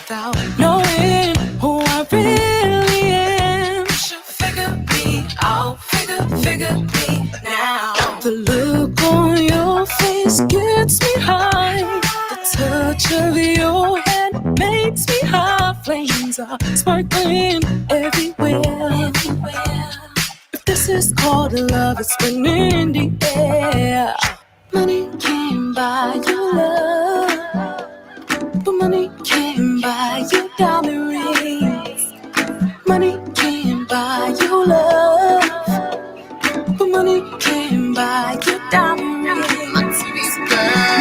without knowing who I really am. Should figure me out, figure me now. The look on your face gets me high. The touch of your hand makes me high. Flames are sparkling everywhere. If this is called love, it's been in the air. Money can't buy you love, but money can't buy you diamond rings. Money can't buy you love, but money can't buy you diamond rings.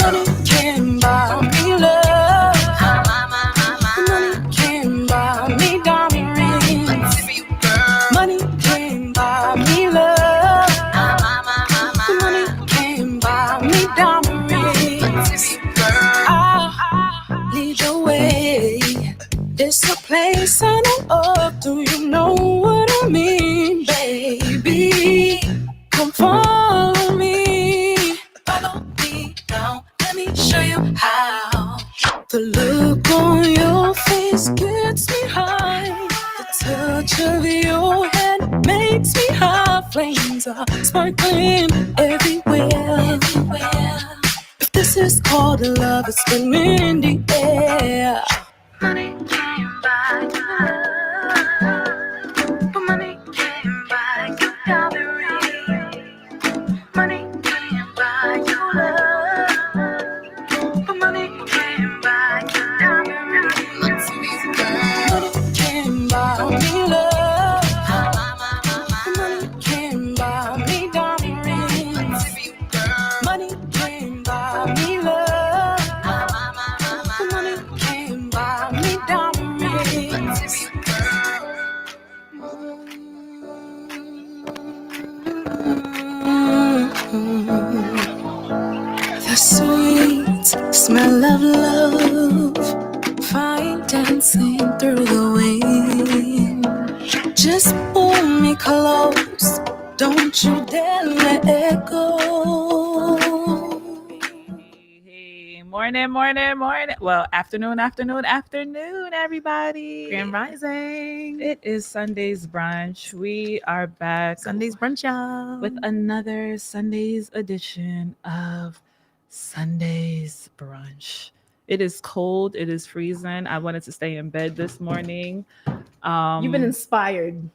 Money can't buy me love, but money can't buy me diamond rings. Money can't buy me love, but money can't buy me diamond rings. I lead the way. It's a place I know of. Do you know what I mean, baby? Come follow me. Follow me now. Let me show you how. The look on your face gets me high. The touch of your hand makes me high. Flames are sparkling everywhere. If this is called love, it's been in the air. Money can't buy you love, but money can't buy you diamond rings. Money can't buy you love, but money can't buy you diamond rings. Money can't buy me love, but money can't buy me diamond rings. Money can't buy me love, but money can't buy me diamond rings. The sweet smell of love, fine dancing through the wind. Just pull me close, don't you dare let it go. Hey, morning. Well, afternoon, everybody. Grand Rising. It is Sunday's brunch. We are back Sunday's brunch, y'all. with another Sunday's edition of Sunday's brunch. It is cold. It is freezing. I wanted to stay in bed this morning. You've been inspired.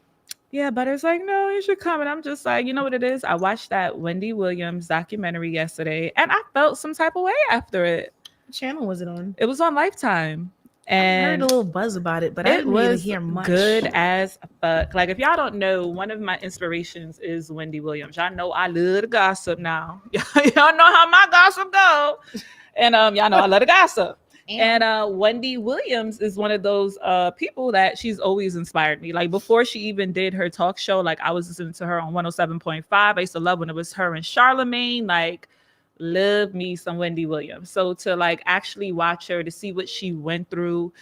Yeah, but it's like, no, you should come. And I'm just like, you know what it is? I watched that Wendy Williams documentary yesterday, and I felt some type of way after it. What channel was it on? It was on Lifetime. I And heard a little buzz about it, but I it didn't really was hear much. good as fuck. Like, if y'all don't know, one of my inspirations is Wendy Williams. Y'all know I love the gossip now. Y'all know how my gossip go. And y'all know I love the gossip. And Wendy Williams is one of those people that she's always inspired me. Like, before she even did her talk show, like, I was listening to her on 107.5. I used to love when it was her and Charlemagne. Like, love me some Wendy Williams. So to like actually watch her, to see what she went through,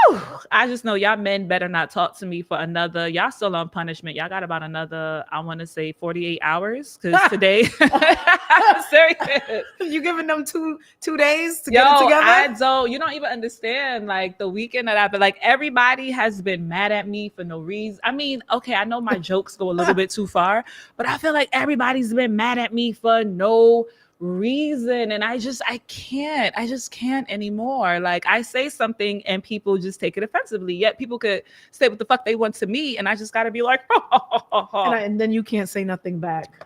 whew, I just know y'all men better not talk to me for another. Y'all still on punishment. Y'all got about another, I want to say 48 hours, because today, I'm serious. You giving them two days to Yo, get it together? you don't even understand like the weekend that I've been, like, everybody has been mad at me for no reason. I mean, okay, I know my jokes go a little bit too far, but I feel like everybody's been mad at me for no reason. And I just can't anymore. Like, I say something and people just take it offensively, yet people could say what the fuck they want to me, and I just gotta be like, and then you can't say nothing back.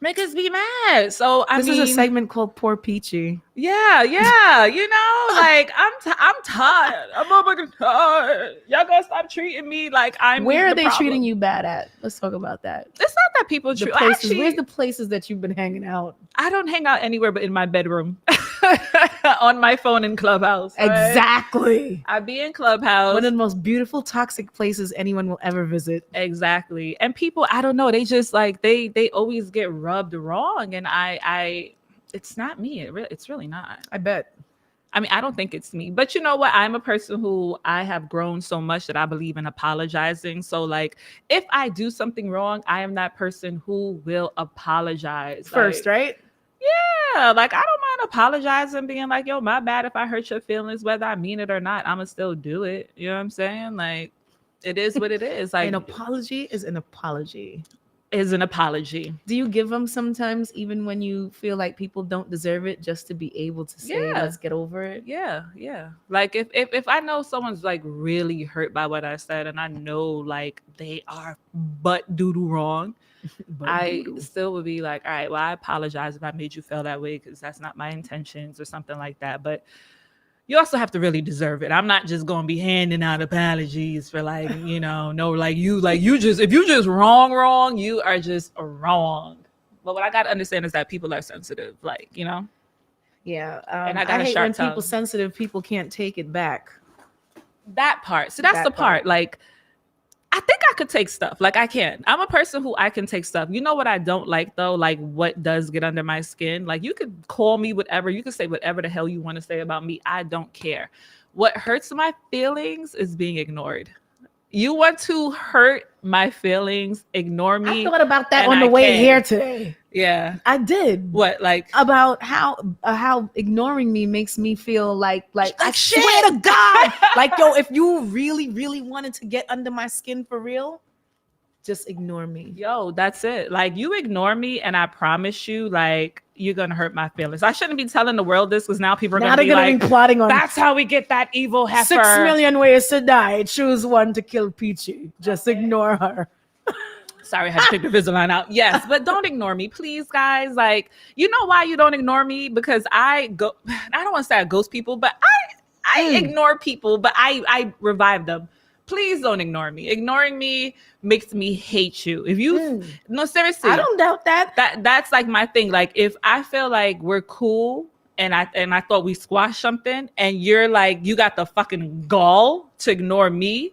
make us be mad. So This is a segment called Poor Peachy. Yeah, you know, like, I'm tired. I'm fucking tired. Y'all gonna stop treating me like I'm. Where are the they problem. treating you bad at? Let's talk about that. It's not that people The treat. places, Actually, where's the places that you've been hanging out? I don't hang out anywhere but in my bedroom, on my phone in Clubhouse. Right? Exactly. I be in Clubhouse. One of the most beautiful, toxic places anyone will ever visit. Exactly. And people, I don't know, they just like they always get rubbed wrong, and I it's not me. It's really not. I bet. I mean, I don't think it's me, but you know what? I'm a person who I have grown so much that I believe in apologizing. So like, if I do something wrong, I am that person who will apologize First, like, right? Yeah, like, I don't mind gonna apologize and being like, yo, my bad if I hurt your feelings, whether I mean it or not, I'ma still do it. You know what I'm saying? Like, it is what it is. Like, An apology is an apology. is an apology. Do you give them sometimes, even when you feel like people don't deserve it, just to be able to say, Yeah. let's get over it? Yeah, yeah. Like if I know someone's like really hurt by what I said, and I know like they are butt doodle wrong, But I doo-doo. still would be like, all right, well, I apologize if I made you feel that way because that's not my intentions or something like that. But you also have to really deserve it. I'm not just gonna be handing out apologies for like, no, like you just if you just wrong, you are just wrong. But what I gotta understand is that people are sensitive, like, Yeah. And I I got a hate sharp when people tongue. sensitive people can't take it back. that part. So that's That the part. part. Like, I think I could take stuff. Like I can. I'm a person who I can take stuff. You know what I don't like though? Like what does get under my skin? Like you could call me whatever. You could say whatever the hell you want to say about me. I don't care. What hurts my feelings is being ignored. You want to hurt my feelings, ignore I me. thought about that and on the I way can. here today. Yeah. I did. What? Like About how ignoring me makes me feel like I shit. swear to God, like yo, if you really wanted to get under my skin for real, just ignore me. yo, that's it. Like you ignore me, and I promise you, like you're gonna hurt my feelings. I shouldn't be telling the world this because now people are Now gonna they're be gonna like, be plotting on that's how we get that evil heifer. 6 million ways to die. Choose one to kill Peachy. Just ignore her. Sorry, I had to pick the Invisalign out. Yes, but don't ignore me, please, guys. Like, you know why you don't ignore me? Because I don't want to say I ghost people, but I ignore people, but I revive them. Please don't ignore me. Ignoring me makes me hate you. If you no, seriously, I don't doubt that. that's like my thing. Like if I feel like we're cool and I thought we squashed something and you're like, you got the fucking gall to ignore me,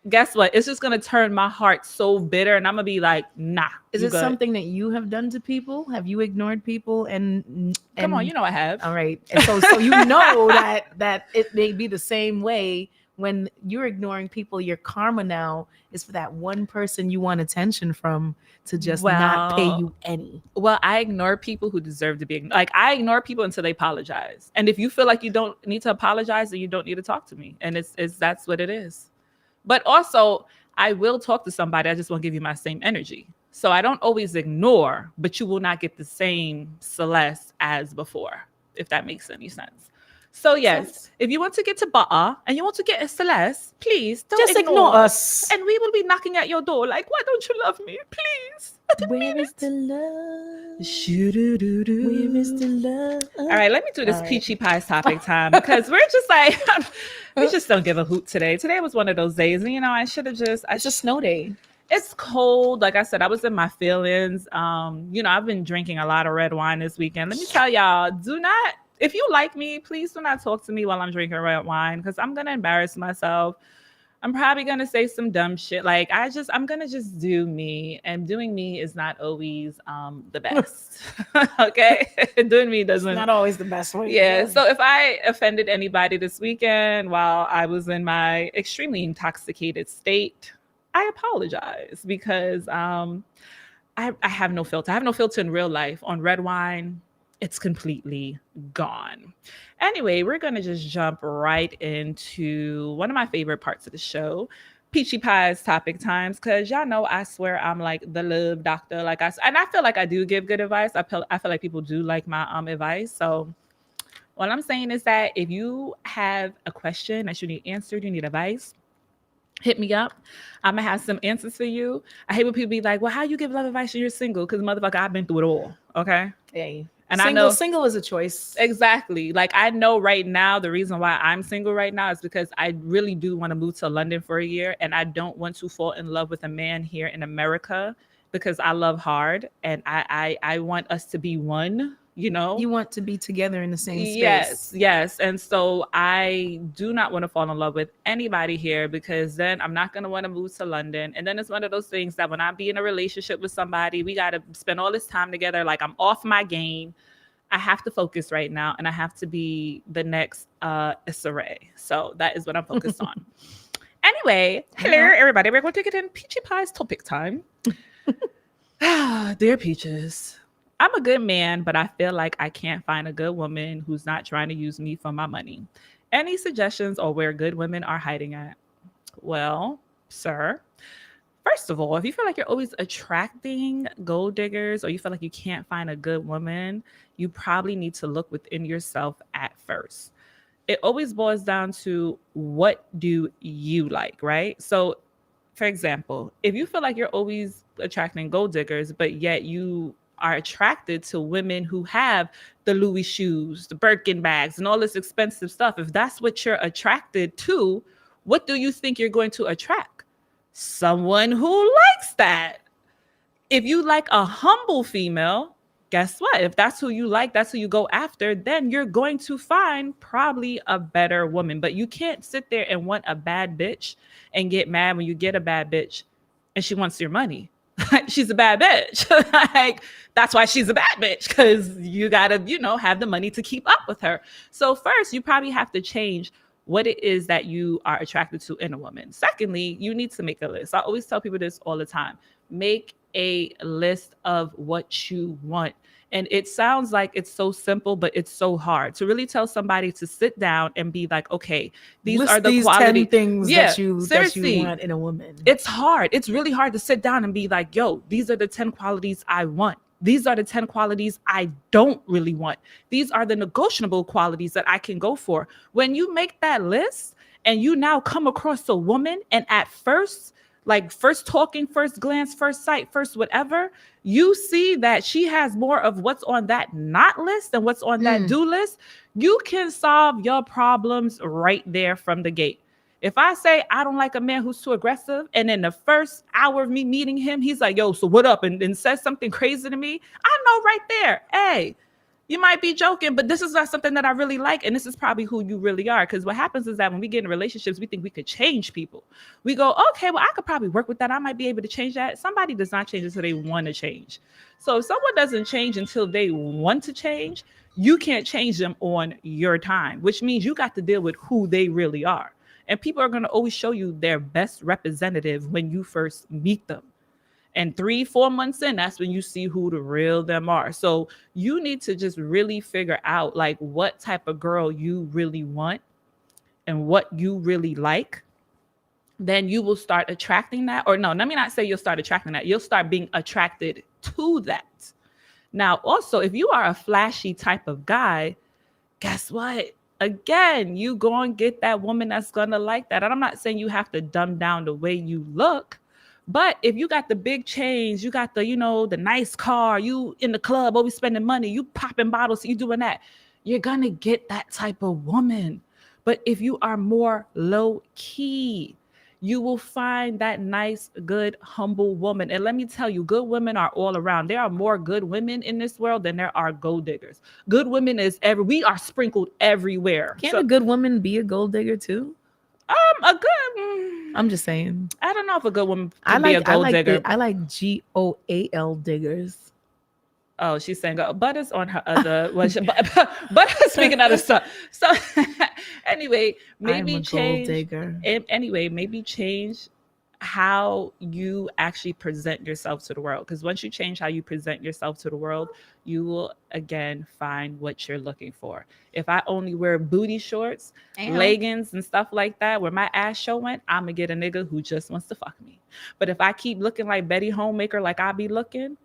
guess what? It's just gonna turn my heart so bitter, and I'm gonna be like, nah. Is you it good. something that you have done to people? Have you ignored people? And Come on, you know I have. All right. And so you know that it may be the same way when you're ignoring people. Your karma now is for that one person you want attention from to just not pay Well, you any. Well, I ignore people who deserve to be ignored. Like I ignore people until they apologize. And if you feel like you don't need to apologize, then you don't need to talk to me. And it's that's what it is. But also, I will talk to somebody. I just won't give you my same energy. So I don't always ignore, but you will not get the same Celeste as before, if that makes any sense. So yes, if you want to get to Butter and you want to get a Celeste, please don't Just ignore us. And we will be knocking at your door like, why don't you love me? Please. I didn't Where mean is it. the love? Shoo-doo-doo-doo. Where is the love? All right, let me do this All right. peachy pies topic time because we're just like, we just don't give a hoot today. Today was one of those days, and I should have just, It's a snow day. it's cold. Like I said, I was in my feelings. I've been drinking a lot of red wine this weekend. Let me tell y'all, if you like me, please do not talk to me while I'm drinking red wine because I'm gonna embarrass myself. I'm probably gonna say some dumb shit. Like I'm gonna just do me, and doing me is not always the best. Okay, doing me doesn't. Not always the best way. Yeah. So if I offended anybody this weekend while I was in my extremely intoxicated state, I apologize because I have no filter. I have no filter in real life. On red wine, it's completely gone. Anyway, we're going to just jump right into one of my favorite parts of the show, Peachy Pie's topic times, because y'all know I swear I'm like the love doctor. And I feel like I do give good advice. I feel like people do like my advice. So what I'm saying is that if you have a question that you need answered, you need advice, hit me up. I'm gonna have some answers for you. I hate when people be like, well, how you give love advice when you're single? Because motherfucker, I've been through it all. Okay. Hey. And I know single is a choice. exactly. Like I know right now the reason why I'm single right now is because I really do want to move to London for a year, and I don't want to fall in love with a man here in America because I love hard and I want us to be one. You want to be together in the same space. Yes. And so I do not want to fall in love with anybody here because then I'm not going to want to move to London. And then it's one of those things that when I be in a relationship with somebody, we got to spend all this time together. Like I'm off my game. I have to focus right now, and I have to be the next Issa Rae. So that is what I'm focused on. Anyway, hello, everybody. We're going to get in Peachy Pie's topic time. Dear Peaches, I'm a good man, but I feel like I can't find a good woman who's not trying to use me for my money. Any suggestions or where good women are hiding at? Well, sir, first of all, if you feel like you're always attracting gold diggers or you feel like you can't find a good woman, you probably need to look within yourself at first. It always boils down to what do you like, right? So, for example, if you feel like you're always attracting gold diggers, but yet you are attracted to women who have the Louis shoes, the Birkin bags, and all this expensive stuff, if that's what you're attracted to, what do you think you're going to attract? Someone who likes that. If you like a humble female, guess what? If that's who you like, that's who you go after, then you're going to find probably a better woman. But you can't sit there and want a bad bitch and get mad when you get a bad bitch and she wants your money. She's a bad bitch. Like, that's why she's a bad bitch, because you gotta, have the money to keep up with her. So first, you probably have to change what it is that you are attracted to in a woman. Secondly, you need to make a list. I always tell people this all the time. Make a list of what you want. And it sounds like it's so simple, but it's so hard to really tell somebody to sit down and be like, okay, these List are the these quality 10 things Yeah, that you seriously. want in a woman. It's hard. It's really hard to sit down and be like, yo, these are the 10 qualities I want. These are the 10 qualities I don't really want. These are the negotiable qualities that I can go for. When you make that list and you now come across a woman and at first, like first talking, first glance, first sight, first whatever, you see that she has more of what's on that not list than what's on that do list, you can solve your problems right there from the gate. If I say I don't like a man who's too aggressive, and in the first hour of me meeting him, he's like, yo, so what up? And says something crazy to me, I know right there, hey, you might be joking, but this is not something that I really like. And this is probably who you really are. Because what happens is that when we get in relationships, we think we could change people. We go, okay, well, I could probably work with that. I might be able to change that. Somebody does not change until they want to change. So if someone doesn't change until they want to change, you can't change them on your time, which means you got to deal with who they really are. And people are going to always show you their best representative when you first meet them. And 3-4 months in, that's when you see who the real them are. So you need to just really figure out like what type of girl you really want and what you really like. Then you will start attracting that. Or no, let me not say you'll start attracting that. You'll start being attracted to that. Now, also, if you are a flashy type of guy, guess what? Again, you go and get that woman that's going to like that. And I'm not saying you have to dumb down the way you look. But if you got the big chains, you got the, the nice car, you in the club, always spending money, you popping bottles, you doing that, you're going to get that type of woman. But if you are more low key, you will find that nice, good, humble woman. And let me tell you, good women are all around. There are more good women in this world than there are gold diggers. Good women we are sprinkled everywhere. Can't a good woman be a gold digger too? I'm just saying. I don't know if a good woman can be a gold digger. I like GOAL diggers. Oh, she's saying Butter's on her other. Butter's speaking other stuff. So anyway, maybe change. Anyway, maybe change how you actually present yourself to the world. Because once you change how you present yourself to the world, you will again find what you're looking for. If I only wear booty shorts, leggings, and stuff like that, where my ass showing, I'm gonna get a nigga who just wants to fuck me. But if I keep looking like Betty Homemaker, like I be looking,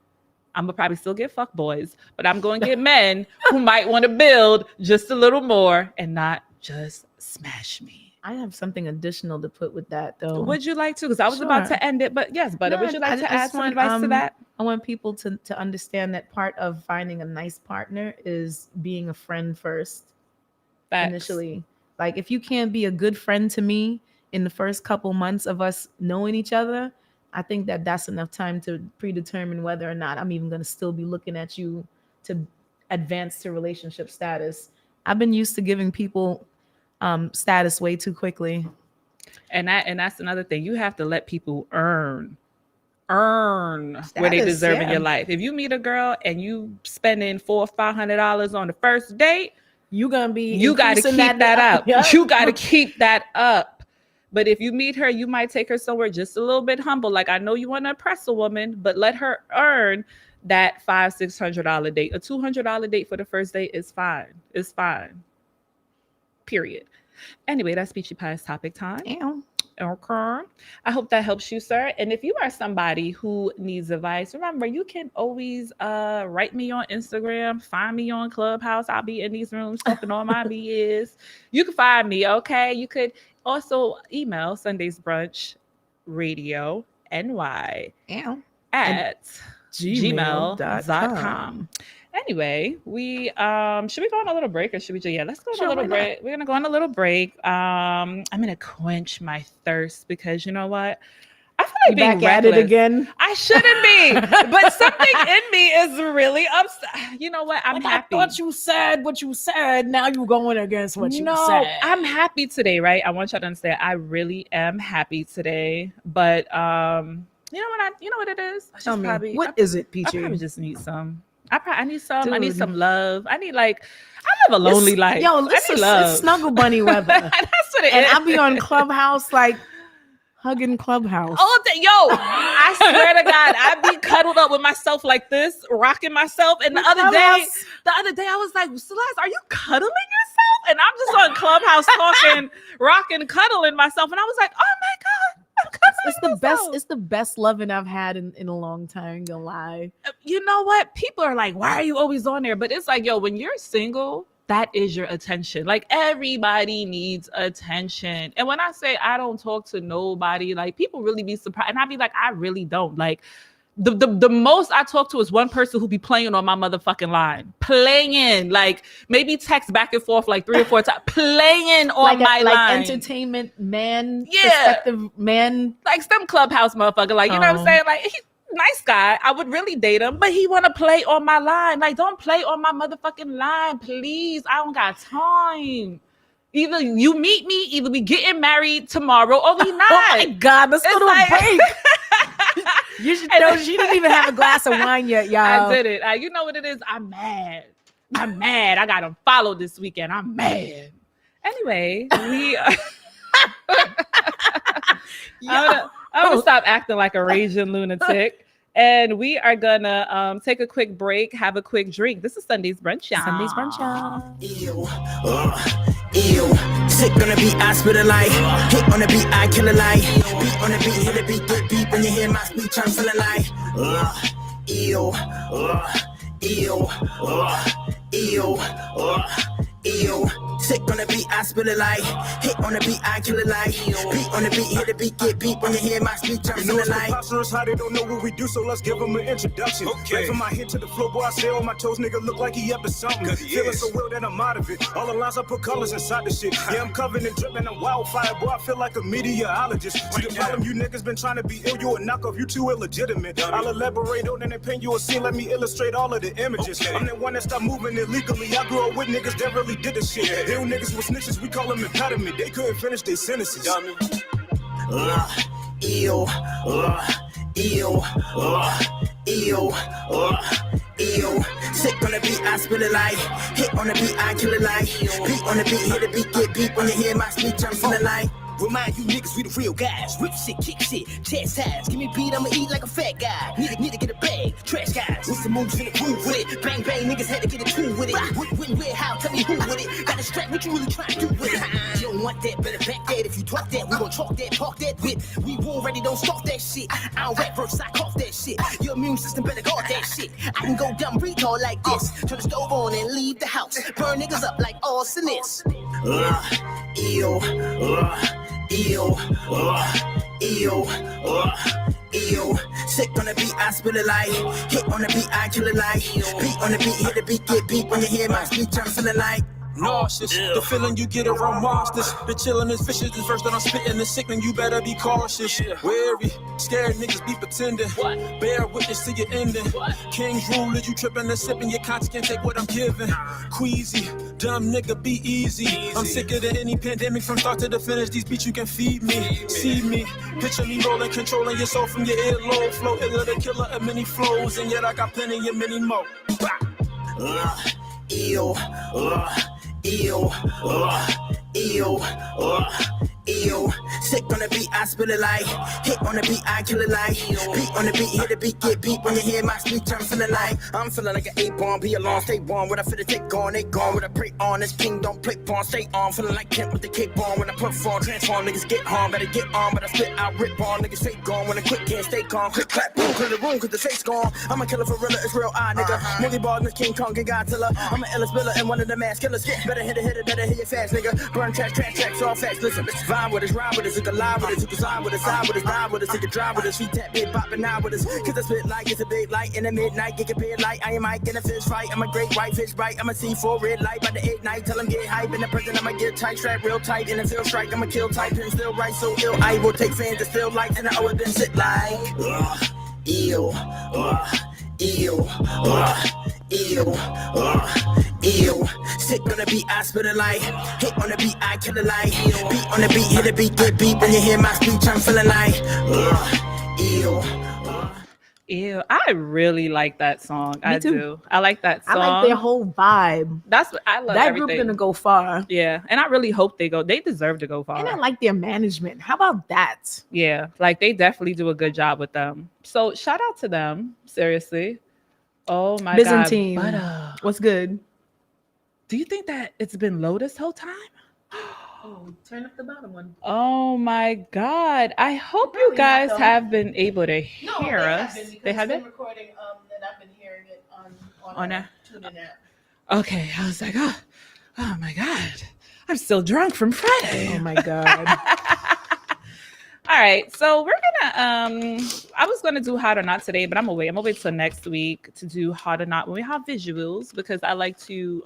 I'm gonna probably still get fuck boys, but I'm going to get men who might want to build just a little more and not just smash me. I have something additional to put with that, though. Would you like to? Because I was about to end it, but yes, Butter, would you like to add some advice to that? I want people to understand that part of finding a nice partner is being a friend first. Facts. Initially. Like, if you can't be a good friend to me in the first couple months of us knowing each other, I think that that's enough time to predetermine whether or not I'm even going to still be looking at you to advance to relationship status. I've been used to giving people status way too quickly. And that's another thing. You have to let people earn status, where they deserve in your life. If you meet a girl and you spending $400 or $500 on the first date, you got to keep that up. Yeah. You got to keep that up. But if you meet her, you might take her somewhere just a little bit humble. Like, I know you want to impress a woman, but let her earn that $500-$600 date. A $200 date for the first date is fine. It's fine. Period. Anyway, that's Peachy Pie's topic time. Damn. Okay. I hope that helps you, sir. And if you are somebody who needs advice, remember you can always write me on Instagram, find me on Clubhouse. I'll be in these rooms talking all my BS. You can find me, okay? You could also email Sundays Brunch Radio NY at gmail.com. Anyway, we should we go on a little break or should we just let's go on a little break. We're gonna go on a little break. I'm gonna quench my thirst because you know what? I feel like being back at it again. I shouldn't be, but something in me is really upset. You know what? I'm happy. I thought you said what you said. Now you're going against what you said. I'm happy today, right? I want y'all to understand. I really am happy today, but you know what it is? Tell me, what is it, Peachy? I probably just need some. I need some. Dude. I need some love. I need I live a lonely life. Yo, listen, it's Snuggle Bunny weather. That's what it and is. I'll be on Clubhouse hugging Clubhouse. All day. Yo, I swear to God, I be cuddled up with myself like this, rocking myself. And the other day I was like, Celeste, are you cuddling yourself? And I'm just on Clubhouse talking, rocking, cuddling myself. And I was like, oh my God. It's the best. It's the best loving I've had in a long time. Ain't gonna lie. You know what? People are like, "Why are you always on there?" But it's like, yo, when you're single, that is your attention. Like everybody needs attention. And when I say I don't talk to nobody, like people really be surprised, and I be like, I really don't. Like the most I talk to is one person who be playing on my motherfucking line, playing like maybe text back and forth like 3 or 4 times, playing on my line. Like entertainment man, perspective man, like some Clubhouse motherfucker. Like you know what I'm saying? Like he's nice guy. I would really date him, but he want to play on my line. Like don't play on my motherfucking line, please. I don't got time. Either you meet me, either we getting married tomorrow or we not. Oh my God, let's go to a break. You should know she didn't even have a glass of wine yet, y'all. I did it. You know what it is? I'm mad. I got him followed this weekend. I'm mad. Anyway, we I'm gonna stop acting like a raging lunatic. And we are gonna take a quick break, have a quick drink. This is Sunday's Brunch, y'all. Sunday's Brunch, y'all. Ew, sick on the beat, I spit a light. Hit on the beat, I kill a light. Beat on the beat, hit the beat, get beat. When you hear my speech, I'm feeling like ew, sick on the beat, I spill a light. Hit on the beat, I kill a light. Beat on the beat, hit the beat, get beat. When you hear my speech, I'm feeling like preposterous how they don't know what we do, so let's give them an introduction. Right from my head to the floor, boy, I say on my toes, nigga, look like he up to something. Feeling so real that I'm out of it. All the lines, I put colors inside the shit. Yeah, I'm covered and dripping, I'm wildfire, boy, I feel like a meteorologist. See the problem, you niggas been trying to be ill, you a knockoff, you too illegitimate. I'll elaborate on it and paint you a scene, let me illustrate all of the images. I'm the one that stopped moving illegally. I grew up with niggas that really did the shit. Ill niggas with snitches, we call them impediment. They couldn't finish their sentences. Ew. Sick on the beat, I spill a light. Hit on the beat, I kill a light. Beat on the beat, hit the beat, get beat. When you hear my speech, I'm feeling like remind you niggas we the real guys. Rip shit, kick shit, chest size. Give me a beat, I'ma eat like a fat guy. Need to get a bag, trash guys. What's the moves in the groove with it? Bang bang, niggas had to get a tune with it. When, where, how? Tell me who with it. Got a strap, what you really trying to do with it? You don't want that, better back that. If you talk that, we gon' talk that, park that whip. We already don't stop that shit. I don't rap verse, I cough that shit. Your immune system better guard that shit. I can go dumb retard like this. Turn the stove on and leave the house. Burn niggas up like arsonists. Ew. Sick on the beat, I spill a light. Hit on the beat, I kill a light. Beat on the beat, hit the beat, get beat. When you hear my speech, I'm feeling like nauseous, the feeling you get around monsters. The chillin' is vicious, this verse that I'm spittin' is sickening. You better be cautious, wary, scared niggas be pretending. Bear witness to your ending. King's rule is you trippin' and sippin'. Your conscience can't take what I'm giving. Queasy, dumb nigga, be easy. I'm sicker than any pandemic from start to the finish. These beats you can feed me, see me, picture me rolling, controlling your soul from your earlobe. Flow iller the killer of many flows, and yet I got plenty of many more. Ew. Sick Sick on the beat, I spill it like. Hit on the beat, I kill it like. Beat on the beat, hit the beat, get beat. When you hear my speech, I'm feeling like an 8-bomb. Be alone, stay warm. What I feel to take on, they gone. What I pray on, this king don't play pawn. Stay on, feeling like Kent with the cape on. When I perform, transform, niggas get harm. Better get on, but I spit out, rip on. Niggas fake gone. When I quit, can't stay calm. Quick clap, boom, clear the room, cause the face gone. I'm a killer for real, it's real eye, nigga. Mully ball, Miss King Kong, and Godzilla. I'm an illest biller and one of the mass killers. Better hit it, better hit it fast, nigga. Burn tracks, all fast. Listen, let's vibe with us, ride with us, you can lie with us, you can slide with us, side with us, die with us, you can drive with us, feet tap, big poppin' out with us. Cause I spit like it's a big light in the midnight, get a big light. I am Mike in a fish fight, I'm a great white fish bite. I'm a C4 red light by the 8 night, tell them get hype. In the present, I'ma get tight, strap real tight, and it feel strike, I'ma kill tight, and still right, so ill. I will take fans that still like, and I always been shit like, ew, ew, ew, ew. Sick on the beat, I spit it like. Hit on the beat, I kill it like. Beat on the beat, hit the beat, get beat. When you hear my speech, I'm feeling like, ew. Ew, I really like that song. I too. do. I like that song. I like their whole vibe. That's what I love. That everything. group gonna go far. Yeah, and I really hope they go. They deserve to go far. And I like their management. How about that? Yeah, like they definitely do a good job with them. So shout out to them. Seriously. Oh my Byzantine. God. But, What's good? do you think that it's been low this whole time? Oh, turn up the bottom one. Oh my God. I hope you Probably not, guys though. have been able to hear us. They have been? recording that I've been hearing it On a- TuneIn app. Okay. I was like, oh my God. I'm still drunk from Friday. Oh my God. All right, so we're gonna I was gonna do hot or not today, but I'm gonna wait till next week to do hot or not when we have visuals, because I like to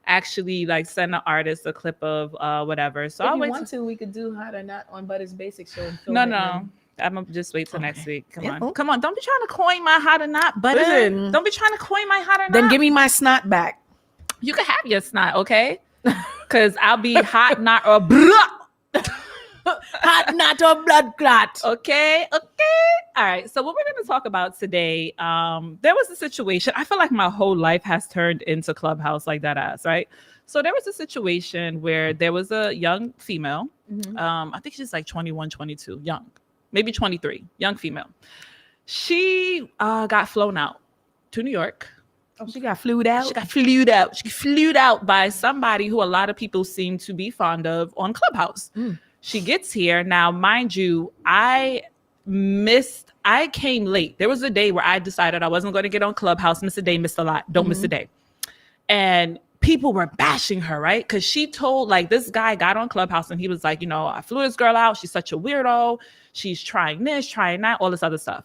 actually like send the artist a clip of whatever. So If I'll you wait want to, we could do hot or not on Butter's Basic Show. And film no it no then. I'm gonna just wait till next Okay. week. Come Yeah, on, come on, don't be trying to coin my hot or not, Butter. Listen. Don't be trying to coin my hot or not. Then give me my snot back. You can have your snot, okay? Because I'll be hot not or blah. Hot not or blood clot. Okay. All right. So what we're going to talk about today, there was a situation. I feel like my whole life has turned into Clubhouse like that ass, right? So there was a situation where there was a young female. Mhm. I think she's like 21, 22, young, maybe 23, young female. She got flown out to New York. Oh, she got flued out. She got flued out. She flued out by somebody who a lot of people seem to be fond of on Clubhouse. Mm. She gets here. Now, mind you, I came late. There was a day where I decided I wasn't going to get on Clubhouse. Miss a day, miss a lot. Don't miss a day. And people were bashing her, right? Because she told, like, this guy got on Clubhouse and he was like, you know, I flew this girl out. She's such a weirdo. She's trying this, trying that, all this other stuff.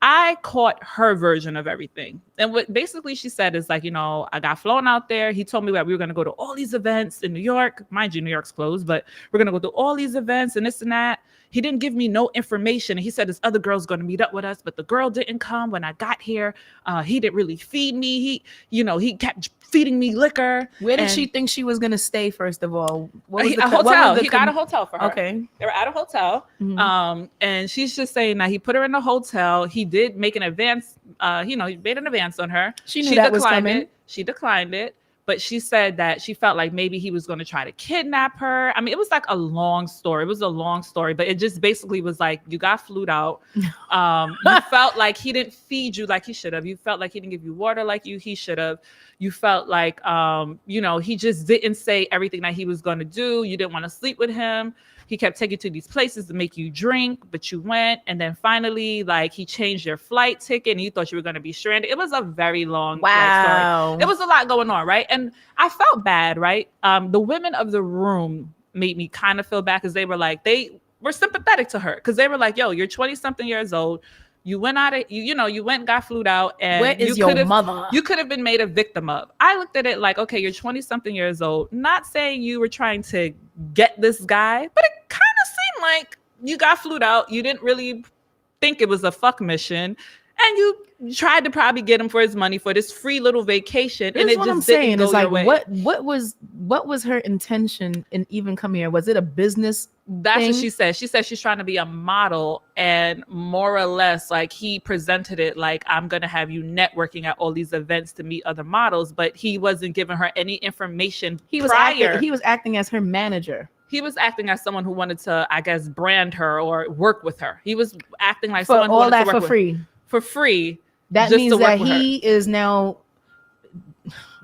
I caught her version of everything. And what basically she said is like, you know, I got flown out there. He told me that we were going to go to all these events in New York. Mind you, New York's closed, but we're going to go to all these events and this and that. He didn't give me no information. He said this other girl's going to meet up with us, but the girl didn't come when I got here. He didn't really feed me. He kept feeding me liquor. Where did And- she think she was gonna stay? First of all, what A what hotel. was the He got a hotel for her. Okay. They were at a hotel. Mhm. And she's just saying that he put her in the hotel. He did make an advance, he made an advance on her. She knew that was declined coming. it. She declined it. But she said that she felt like maybe he was going to try to kidnap her. I mean, it was like a long story. It was a long story, but it just basically was like, you got flued out. You felt like he didn't feed you like he should have. You felt like he didn't give you water like he should have. You felt like, he just didn't say everything that he was going to do. You didn't want to sleep with him. He kept taking you to these places to make you drink, but you went. And then finally, like, he changed your flight ticket and you thought you were going to be stranded. It was a very long story. Wow. It was a lot going on, right? And I felt bad, right? The women of the room made me kind of feel bad because they were like, they were sympathetic to her because they were like, yo, you're 20-something years old. You went out of, you went and got flued out. And Where is you your mother? You could have been made a victim of. I looked at it like, okay, you're 20-something years old. Not saying you were trying to get this guy, but it kind of seemed like you got flued out. You didn't really think it was a fuck mission. And you tried to probably get him for his money for this free little vacation. That's and it what just I'm didn't saying. go It's your like, way. what was her intention in even coming here? Was it a business? That's thing? what she said. She said she's trying to be a model, and more or less, like, he presented it like, I'm gonna have you networking at all these events to meet other models, but he wasn't giving her any information He was prior. acting as her manager. He was acting as someone who wanted to, I guess, brand her or work with her. He was acting like For someone who all wanted that to work for with- free. For free. That just means to work that with her. he is now.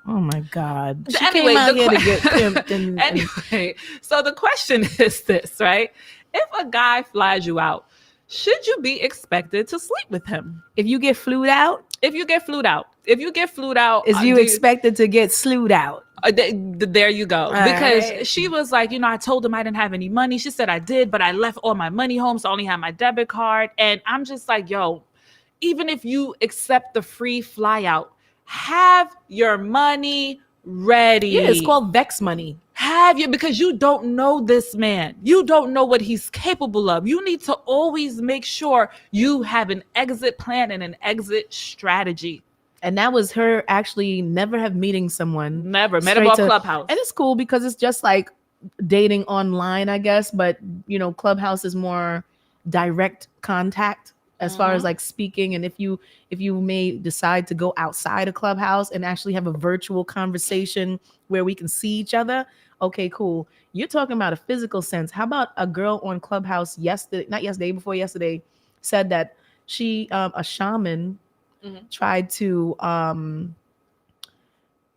Oh my God! She Anyway, came out the here to que- get pimped and Anyway, so the question is this, right? If a guy flies you out, should you be expected to sleep with him? if you get flued out, If you get flued out, is you do expected to get slewed out? There you go. All Because right. she was like, I told him I didn't have any money. She said I did, but I left all my money home, so I only had my debit card. And I'm just like, yo, even if you accept the free fly out, have your money ready. Yeah, it's called Vex money. Because you don't know this man. You don't know what he's capable of. You need to always make sure you have an exit plan and an exit strategy. And that was her actually never have meeting someone. Never met Straight about to- Clubhouse. And it's cool because it's just like dating online, I guess. But Clubhouse is more direct contact as far as like speaking. And if you may decide to go outside of Clubhouse and actually have a virtual conversation where we can see each other, okay, cool. You're talking about a physical sense. How about a girl on Clubhouse before yesterday, said that she a shaman tried to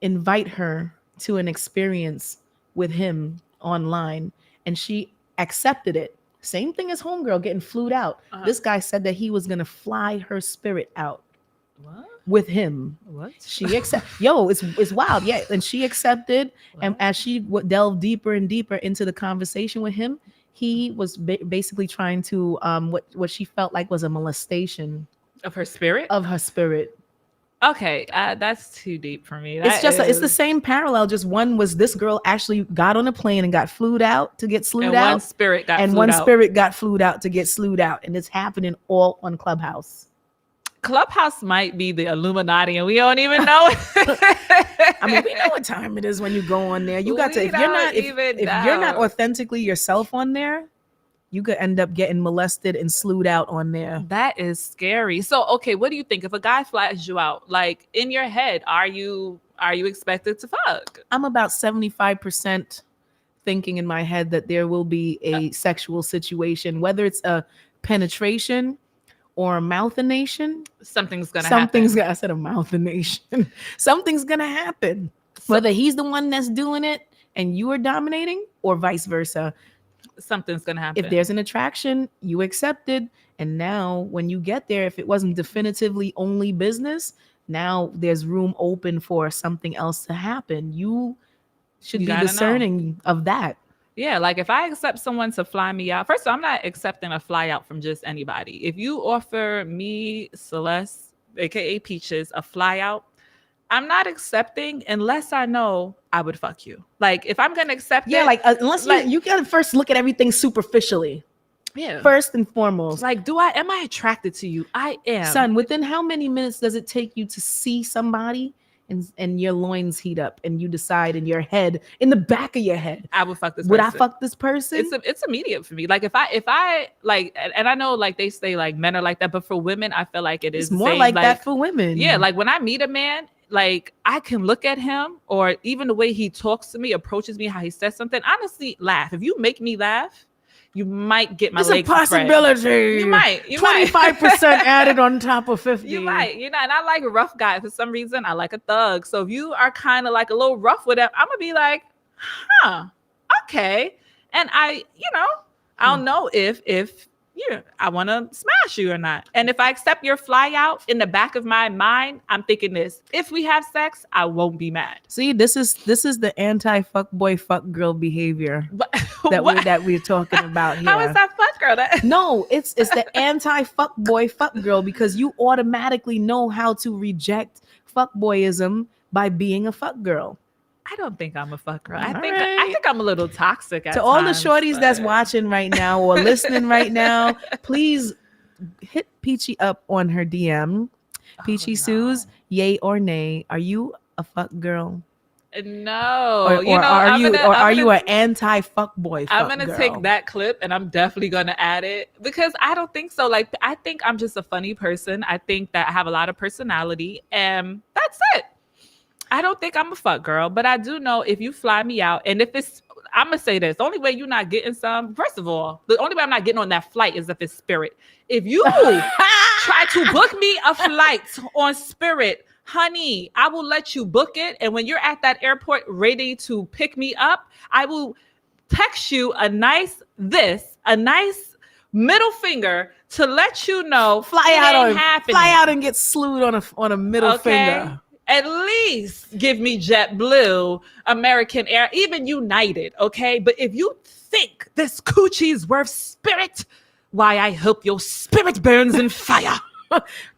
invite her to an experience with him online, and she accepted it. Same thing as homegirl getting flued out. This guy said that he was gonna fly her spirit out What? with him. What? She it's wild, yeah. And she accepted, and as she delved deeper and deeper into the conversation with him, he was basically trying to what she felt like was a molestation Of her spirit? of her spirit. Okay, that's too deep for me. It's the same parallel. Just one was this girl actually got on a plane and got flued out to get slewed and out, one spirit got and flued one out. spirit got flued out to get slewed out, and it's happening all on Clubhouse. Clubhouse might be the Illuminati, and we don't even know it. I mean, we know what time it is when you go on there. You got to We if you're not don't even if you're not know. authentically yourself on there, you could end up getting molested and slewed out on there. That is scary. So, okay, what do you think if a guy flies you out? Like in your head, are you expected to fuck? I'm about 75% thinking in my head that there will be a sexual situation, whether it's a penetration or a mouthination. Something's gonna I said a mouthination. Something's gonna happen. Whether he's the one that's doing it and you are dominating, or vice versa. happen. Something's gonna happen. If there's an attraction, you accepted. And now when you get there, if it wasn't definitively only business, now there's room open for something else to happen. You should You be gotta know. discerning of that. Yeah, like if I accept someone to fly me out, first of all, I'm not accepting a fly out from just anybody. If you offer me, Celeste, aka Peaches, a fly out, I'm not accepting unless I know I would fuck you. Like if I'm gonna accept Yeah, it, like unless like- you gotta first look at everything superficially. yeah. First and foremost. Like, am I attracted to you? I am. Son, within how many minutes does it take you to see somebody and your loins heat up and you decide in your head, in the back of your head, I would fuck this would I person. fuck this person? It's immediate for me. Like if I like, and I know like they say like men are like that, but for women, I feel like it is It's the more same, like that for women. Yeah, like when I meet a man, like I can look at him or even the way he talks to me, approaches me, how he says something. Honestly, laugh. If you make me laugh, you might get my it's a legs spread. possibility. You might. 25% added on top of 50. You might, and I like a rough guy. For some reason, I like a thug. So if you are kind of like a little rough with him, I'm gonna be like, huh, okay. And I'll know if I want to smash you or not. And if I accept your fly out, in the back of my mind, I'm thinking this: if we have sex, I won't be mad. See, this is the anti-fuck boy, fuck girl behavior But that we're talking about here. How is that fuck girl? No, it's the anti-fuck boy, fuck girl, because you automatically know how to reject fuck boyism by being a fuck girl. I don't think I'm a fuck girl. I All think right. I'm a little toxic. At To all the times, shorties that's but- watching right now or listening right now, please hit Peachy up on her DM. Peachy no. Suze, yay or nay? Are you a fuck girl? No, Or, are I'm you gonna- an anti-fuck boy? I'm fuck gonna girl? take that clip and I'm definitely gonna add it because I don't think so. Like I think I'm just a funny person. I think that I have a lot of personality, and that's it. I don't think I'm a fuck girl, but I do know if you fly me out, and if it's I'm gonna say this: the only way you're not getting some, first of all, the only way I'm not getting on that flight is if it's Spirit. If you try to book me a flight on Spirit, honey, I will let you book it. And when you're at that airport ready to pick me up, I will text you a nice middle finger to let you know Fly happening. out and get slewed on a middle finger. At least give me JetBlue, American Air, even United, okay? But if you think this coochie's worth Spirit, why, I hope your spirit burns in fire.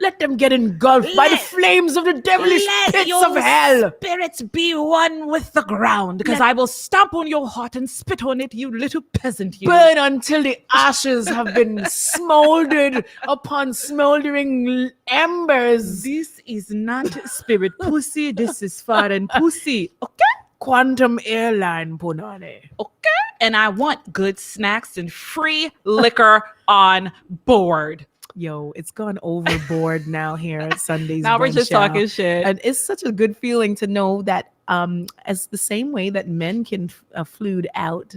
Let them get engulfed by the flames of the devilish pits of hell. Spirits be one with the ground, because I will stomp on your heart and spit on it, you little peasant. You. Burn until the ashes have been smoldered upon smoldering embers. This is not spirit pussy. This is foreign pussy. Okay? Quantum Airline, Punani. Okay? And I want good snacks and free liquor on board. Yo, it's gone overboard now here at Sunday's Now we're Brunch, just y'all. talking shit. And it's such a good feeling to know that as the same way that men can flued out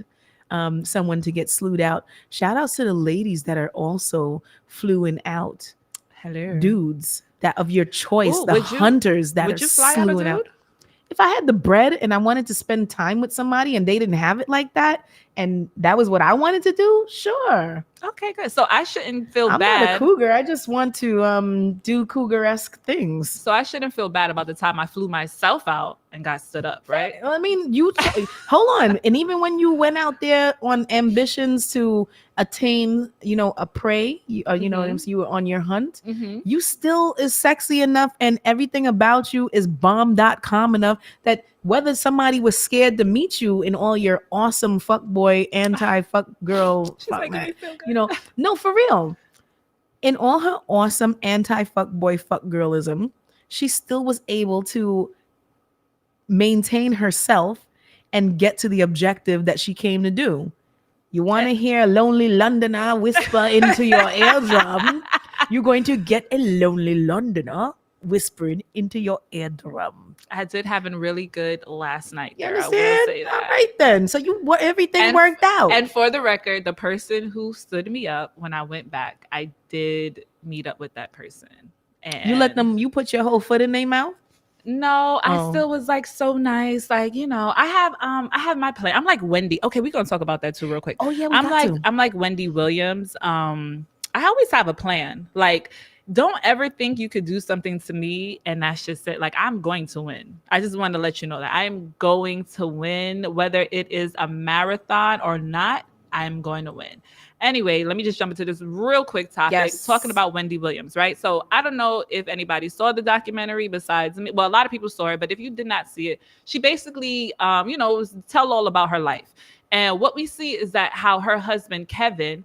someone to get slewed out, shout outs to the ladies that are also fluing out Hello. dudes that of your choice, Ooh, the hunters that would are you fly out a slewing out. dude? If I had the bread and I wanted to spend time with somebody and they didn't have it like that, and that was what I wanted to do, sure. Okay, good. So I shouldn't feel I'm bad. not a cougar. I just want to do cougar-esque things. So I shouldn't feel bad about the time I flew myself out and got stood up, right? I mean, you hold on. And even when you went out there on ambitions to attain, a prey, you know what I'm saying, you were on your hunt, Mm-hmm. you still is sexy enough and everything about you is bomb.com enough that whether somebody was scared to meet you in all your awesome fuckboy, anti-fuck girl, She's making me feel good. no, for real. In all her awesome anti-fuck boy, fuck girlism, she still was able to maintain herself and get to the objective that she came to do. You want to hear a lonely Londoner whisper into your eardrum? You're going to get a lonely Londoner whispering into your eardrum. I did have a really good last night. You There, I will understand? say that. All right then. So everything And- worked out. And for the record, the person who stood me up when I went back, I did meet up with that person. And you put your whole foot in their mouth? No, I Oh. still was like so nice. Like, I have my plan. I'm like Wendy. Okay, we're gonna talk about that too real quick. Oh yeah, I'm like Wendy Williams. I always have a plan. Like, don't ever think you could do something to me and that's just it. Like, I'm going to win. I just want to let you know that I'm going to win, whether it is a marathon or not. I'm going to win. Anyway, let me just jump into this real quick topic, Yes. talking about Wendy Williams, right? So I don't know if anybody saw the documentary besides me. Well, a lot of people saw it, but if you did not see it, she basically, was tell all about her life. And what we see is that how her husband, Kevin,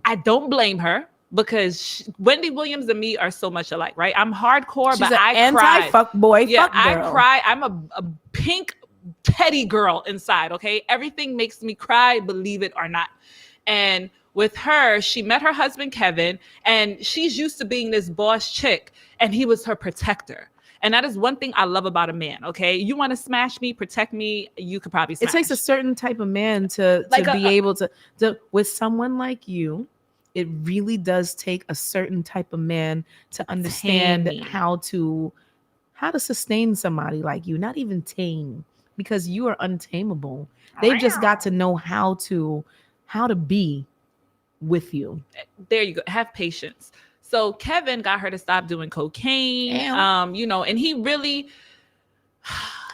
I don't blame her because Wendy Williams and me are so much alike, right? I'm hardcore, She's but an I cry. anti-fuck boy, Yeah, fuck girl. I cry. I'm a pink teddy girl inside, okay? Everything makes me cry, believe it or not. And with her, she met her husband, Kevin, and she's used to being this boss chick, and he was her protector. And that is one thing I love about a man, okay? You want to smash me, protect me, you could probably smash. It takes a certain type of man to Like be able to with someone like you. It really does take a certain type of man to understand Tame me. how to sustain somebody like you, not even tame, because you are untamable. They've just got to know how to be with you. There you go. Have patience. So Kevin got her to stop doing cocaine. Damn. And he really,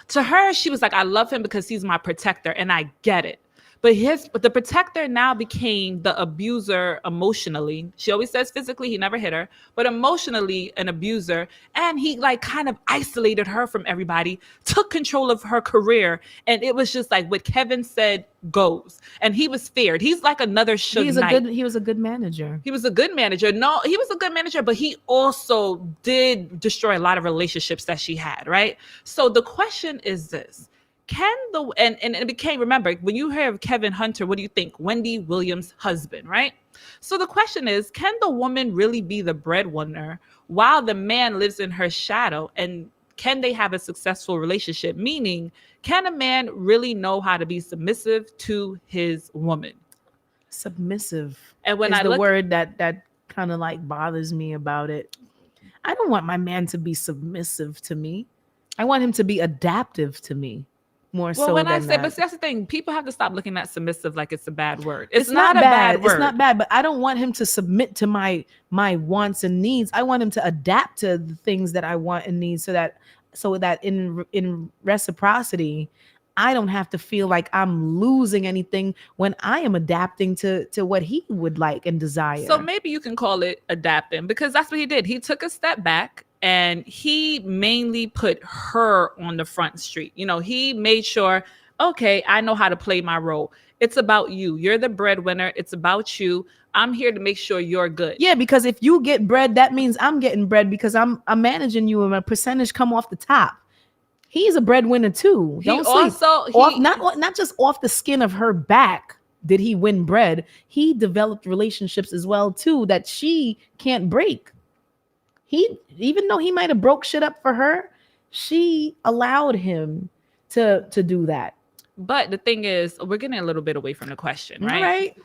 to her, she was like, I love him because he's my protector, and I get it. But the protector now became the abuser emotionally. She always says physically he never hit her, but emotionally an abuser. And he like kind of isolated her from everybody, took control of her career. And it was just like what Kevin said goes. And he was feared. He's like another Suge Knight. He was a good manager. He was a good manager. No, he was a good manager, but he also did destroy a lot of relationships that she had, right? So the question is this. And it became, remember, when you hear of Kevin Hunter, what do you think? Wendy Williams' husband, right? So the question is, can the woman really be the breadwinner while the man lives in her shadow? And can they have a successful relationship? Meaning, can a man really know how to be submissive to his woman? Submissive And when is I the look, word that kind of like bothers me about it. I don't want my man to be submissive to me. I want him to be adaptive to me more well, so when I than say, that. but that's the thing, people have to stop looking at submissive like it's a bad word. It's not a bad word. It's not bad, but I don't want him to submit to my wants and needs. I want him to adapt to the things that I want and need, so that in reciprocity, I don't have to feel like I'm losing anything when I am adapting to what he would like and desire. So maybe you can call it adapting, because that's what he did. He took a step back and he mainly put her on the front street. You know, he made sure, okay, I know how to play my role. It's about you. You're the breadwinner. It's about you. I'm here to make sure you're good. Yeah, because if you get bread, that means I'm getting bread because I'm managing you and my percentage come off the top. He's a breadwinner too. Don't sleep. Not just off the skin of her back did he win bread. He developed relationships as well too that she can't break. Even though he might have broke shit up for her, she allowed him to do that. But the thing is, we're getting a little bit away from the question, right? All right.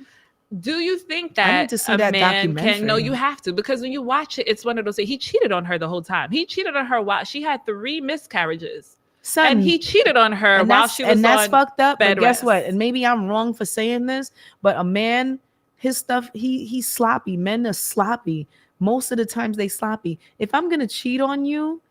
Do you think I that need to see a that man documentary. can? No, you have to, because when you watch it, it's one of those things. He cheated on her the whole time. He cheated on her while she had 3 miscarriages, Son, and he cheated on her and while that's, she was and that's on fucked up. bed But guess what? rest. And maybe I'm wrong for saying this, but a man, his stuff, he's sloppy. Men are sloppy. Most of the times they sloppy. If I'm gonna cheat on you,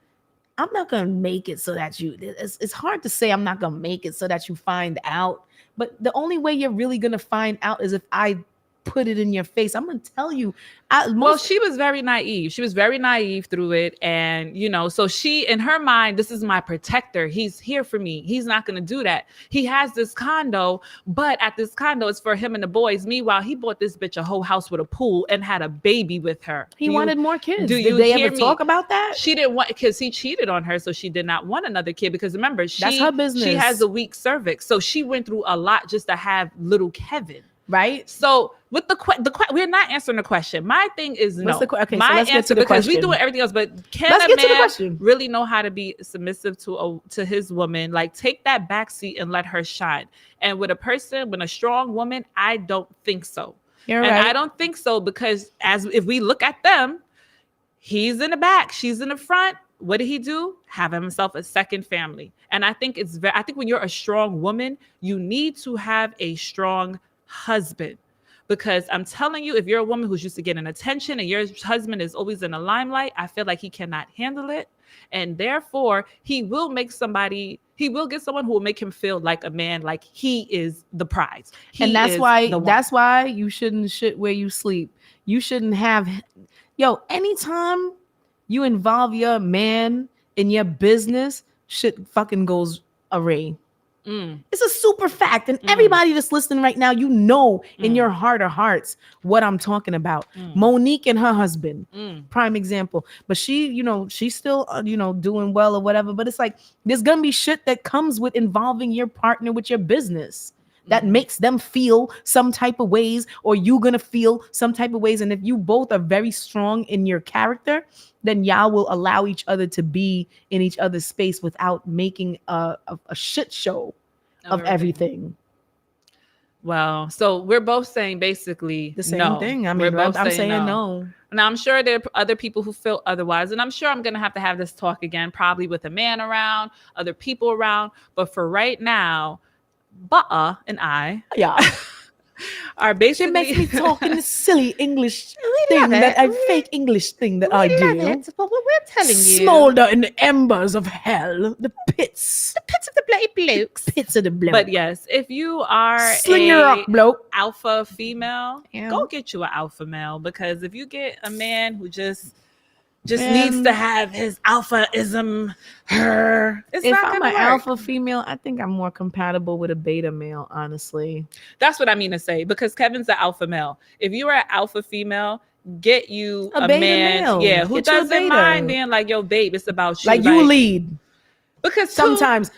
I'm not gonna make it so that you. It's hard to say I'm not gonna make it so that you find out. But the only way you're really gonna find out is if I put it in your face. I'm gonna tell you. Well, she was very naive. She was very naive through it. And, you know, so she, in her mind, this is my protector. He's here for me. He's not going to do that. He has this condo, but at this condo, it's for him and the boys. Meanwhile, he bought this bitch a whole house with a pool and had a baby with her. He wanted more kids. Do Did you they hear ever me? talk about that? She didn't want, because he cheated on her. So she did not want another kid, because remember, That's her business. She has a weak cervix. So she went through a lot just to have little Kevin. Right? So with the we're not answering the question. My thing is no. What's the okay, so my let's get answer, to the because we question. doing everything else, but can Let's a get to the man question. really know how to be submissive to his woman? Like, take that backseat and let her shine. And with a strong woman, I don't think so. You're and right. I don't think so, because if we look at them, he's in the back, she's in the front. What did he do? Have himself a second family. And I think I think when you're a strong woman, you need to have a strong husband. Because I'm telling you, if you're a woman who's used to getting attention and your husband is always in the limelight, I feel like he cannot handle it. And therefore, he will get someone who will make him feel like a man, like he is the prize. And that's why you shouldn't shit where you sleep. You shouldn't have, anytime you involve your man in your business, shit fucking goes array. It's a super fact. And everybody that's listening right now, in your heart of hearts what I'm talking about. Monique and her husband, prime example. But she's still, doing well or whatever. But it's like, there's going to be shit that comes with involving your partner with your business that makes them feel some type of ways, or you going to feel some type of ways. And if you both are very strong in your character, then y'all will allow each other to be in each other's space without making a shit show of everything. Well, so we're both saying basically The same no. thing. I We're mean, both I'm saying no. Now, I'm sure there are other people who feel otherwise, and I'm sure I'm going to have this talk again, probably with a man around, other people around. But for right now, Ba'a and I are basically... It makes me talk in this silly English fake English thing that I do. But what we're telling you... Smolder in the embers of hell, the pits. The pits of the bloody blokes. Pits of the bloke. But yes, if you are Sling your rock, bloke. Alpha female, Yeah. go get you an alpha male, because if you get a man who just Man. needs to have his alphaism, it's If not I'm gonna an work. alpha female, I think I'm more compatible with a beta male, honestly. That's what I mean to say, because Kevin's the alpha male. If you are an alpha female, get you A a beta man, male. who Get you a doesn't beta. mind being like, yo, babe, it's about you. Like you lead. Because Sometimes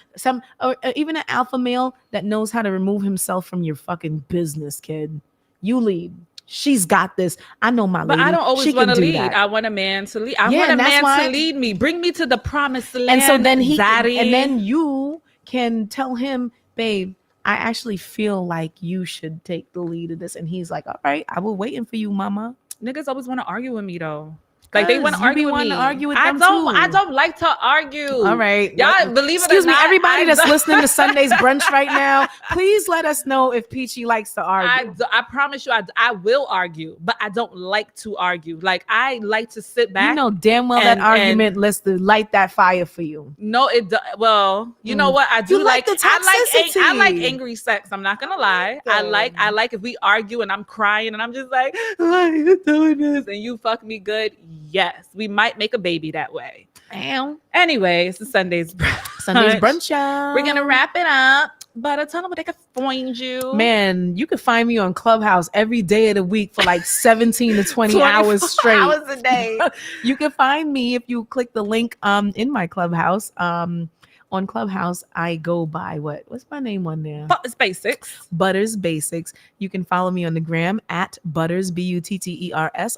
or even an alpha male that knows how to remove himself from your fucking business, kid. You lead. She's got this. I know my But lady. I don't always She want can to do lead. that. I want a man to lead. I Yeah, want a and that's man why- to lead me. Bring me to the promised land. And so then Zaddy. and then you can tell him, babe, I actually feel like you should take the lead of this. And he's like, all right, I will waiting for you, mama. Niggas always want to argue with me though. Like they want to 'Cause you be argue with wanting me. to argue with I them, don't. too. I don't like to argue. All right. y'all Well, believe it excuse or me, not, everybody I that's don't- listening to Sunday's Brunch right now, please let us know if Peachy likes to argue. I promise you, I will argue, but I don't like to argue. Like I like to sit back. You know damn well that and- argument lets to light that fire for you. No, it. Well, you know what? I do You like the I like toxicity. angry sex. I'm not gonna lie. I Good. like if we argue and I'm crying and I'm just like, why are you doing this? And you fuck me good. Yes, we might make a baby that way. Damn. Anyway, it's the Sunday's Sunday's brunch, y'all. We're gonna wrap it up. But tell them where they can find you. Man, you can find me on Clubhouse every day of the week for like 17 to 20 hours 24 straight. hours a day. You can find me if you click the link in my Clubhouse. On Clubhouse, I go by what's my name on there? But it's basics. Butters Basics. You can follow me on the gram at Butters BUTTERS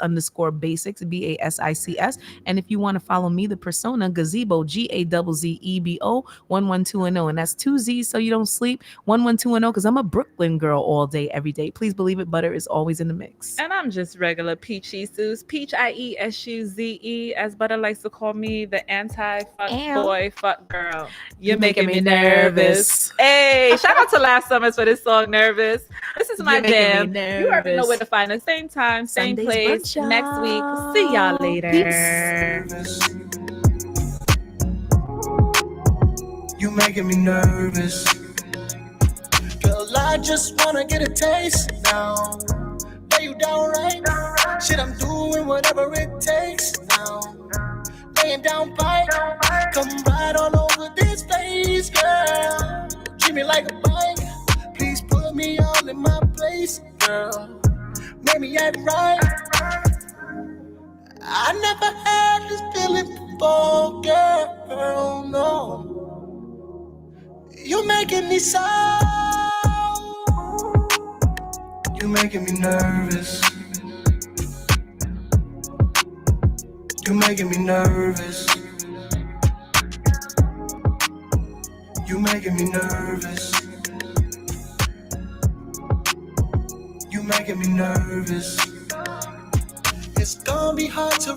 _basics BASICS. And if you want to follow me, the persona Gazebo GAZZEBO 11210, and that's 2 Z's so you don't sleep 11210 because I'm a Brooklyn girl all day every day. Please believe it, Butter is always in the mix. And I'm just regular Peachy Suze, Peach IESUZE, as Butter likes to call me, the anti-fuck Ew. boy, fuck girl. You're making me nervous. Hey, shout out to Last Summers for this song, Nervous. This is my You're making jam. me You already know nervous. where to find us. Same time, same Sunday's place, brunch, next week. y'all. See y'all later. You making me nervous. Girl, I just wanna get a taste now. Lay you down right. Shit, I'm doing whatever it takes now. Laying down bite. Come right all over this place, girl. Treat me like a bike. Please put me all in my place, girl. Make me act right. I never had this feeling before, girl, no. You're making me sound. You're making me nervous. You're making me nervous. You're making me nervous. You're making me nervous. It's gonna be hard to